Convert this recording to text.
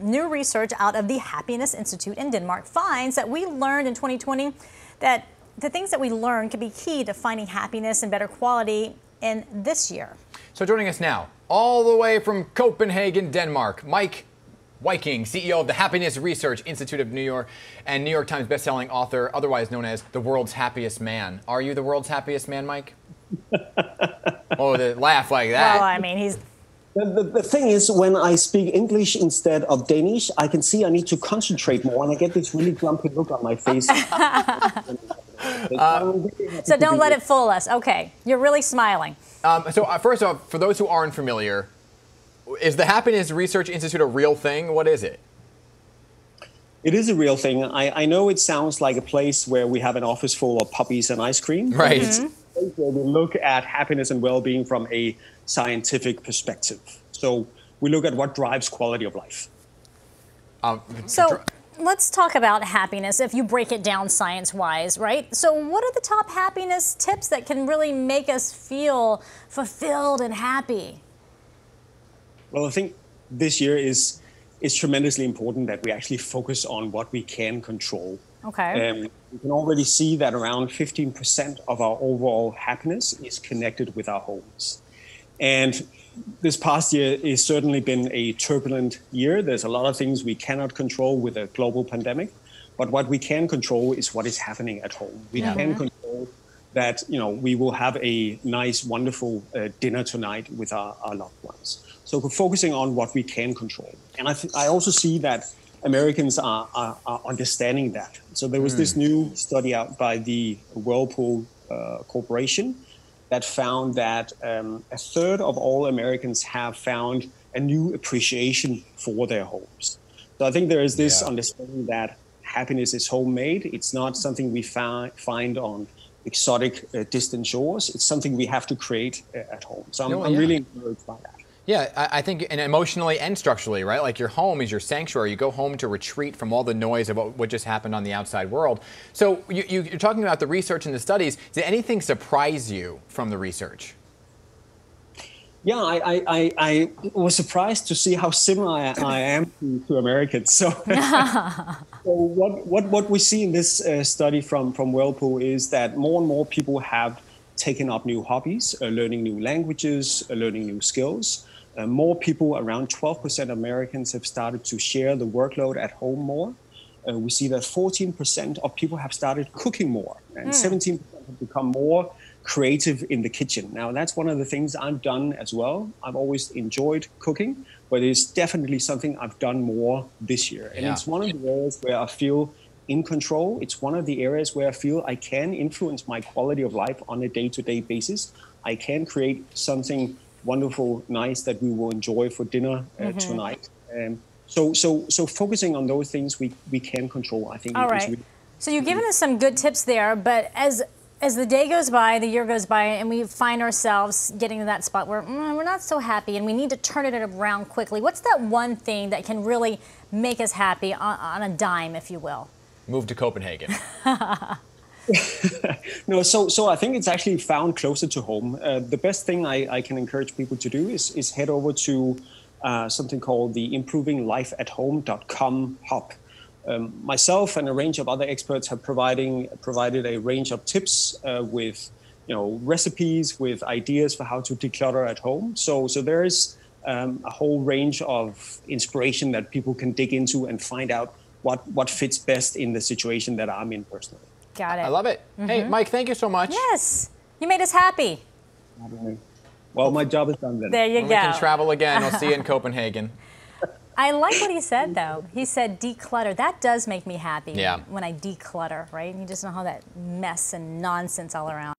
New research out of the Happiness Institute in Denmark finds that we learned in 2020 that the things that we learn can be key to finding happiness and better quality in this year. So joining us now, all the way from Copenhagen, Denmark, Mike Wiking, CEO of the Happiness Research Institute of New York and New York Times bestselling author, otherwise known as the world's happiest man. Are you the world's happiest man, Mike? Oh, the laugh like that. Well, I mean, he's... The thing is, when I speak English instead of Danish, I can see I need to concentrate more, and I get this really grumpy look on my face. So don't let it fool us. Okay, you're really smiling. First off, for those who aren't familiar, is the Happiness Research Institute a real thing? What is it? It is a real thing. I know it sounds like a place where we have an office full of puppies and ice cream. Right. It's a place where we look at happiness and well-being from a scientific perspective. So we look at what drives quality of life. So let's talk about happiness if you break it down science-wise, right? So what are the top happiness tips that can really make us feel fulfilled and happy? Well, I think this year is tremendously important that we actually focus on what we can control. Okay. We can already see that around 15% of our overall happiness is connected with our homes. And this past year has certainly been a turbulent year. There's a lot of things we cannot control with a global pandemic, but what we can control is what is happening at home. We can control that, we will have a nice, wonderful dinner tonight with our loved ones. So we're focusing on what we can control. And I also see that Americans are understanding that. So there was this new study out by the Whirlpool Corporation that found that a third of all Americans have found a new appreciation for their homes. So I think there is this understanding that happiness is homemade. It's not something we find on exotic distant shores. It's something we have to create at home. So I'm really encouraged by that. Yeah, I think, and emotionally and structurally, right? Like your home is your sanctuary. You go home to retreat from all the noise of what just happened on the outside world. So you're talking about the research and the studies. Did anything surprise you from the research? Yeah, I was surprised to see how similar I am to Americans. So, what we see in this study from Whirlpool is that more and more people have taken up new hobbies, learning new languages, learning new skills. More people, around 12% of Americans, have started to share the workload at home more. We see that 14% of people have started cooking more, and 17% have become more creative in the kitchen. Now, that's one of the things I've done as well. I've always enjoyed cooking, but it's definitely something I've done more this year. And it's one of the areas where I feel in control. It's one of the areas where I feel I can influence my quality of life on a day-to-day basis. I can create something wonderful, nice that we will enjoy for dinner tonight. So focusing on those things we can control, I think. All right. Really so you've given us some good tips there, but as the day goes by, the year goes by, and we find ourselves getting to that spot where we're not so happy and we need to turn it around quickly, what's that one thing that can really make us happy on a dime, if you will? Move to Copenhagen. No, so I think it's actually found closer to home. The best thing I can encourage people to do is head over to something called the improvinglifeathome.com hub. Myself and a range of other experts have provided a range of tips with recipes, with ideas for how to declutter at home. So there is a whole range of inspiration that people can dig into and find out what fits best in the situation that I'm in personally. Got it. I love it. Hey, Mike, thank you so much. Yes, you made us happy. Well, my job is done then. There you go. We can travel again. I'll see you in Copenhagen. I like what he said, though. He said declutter. That does make me happy when I declutter, right? You just know how that mess and nonsense all around.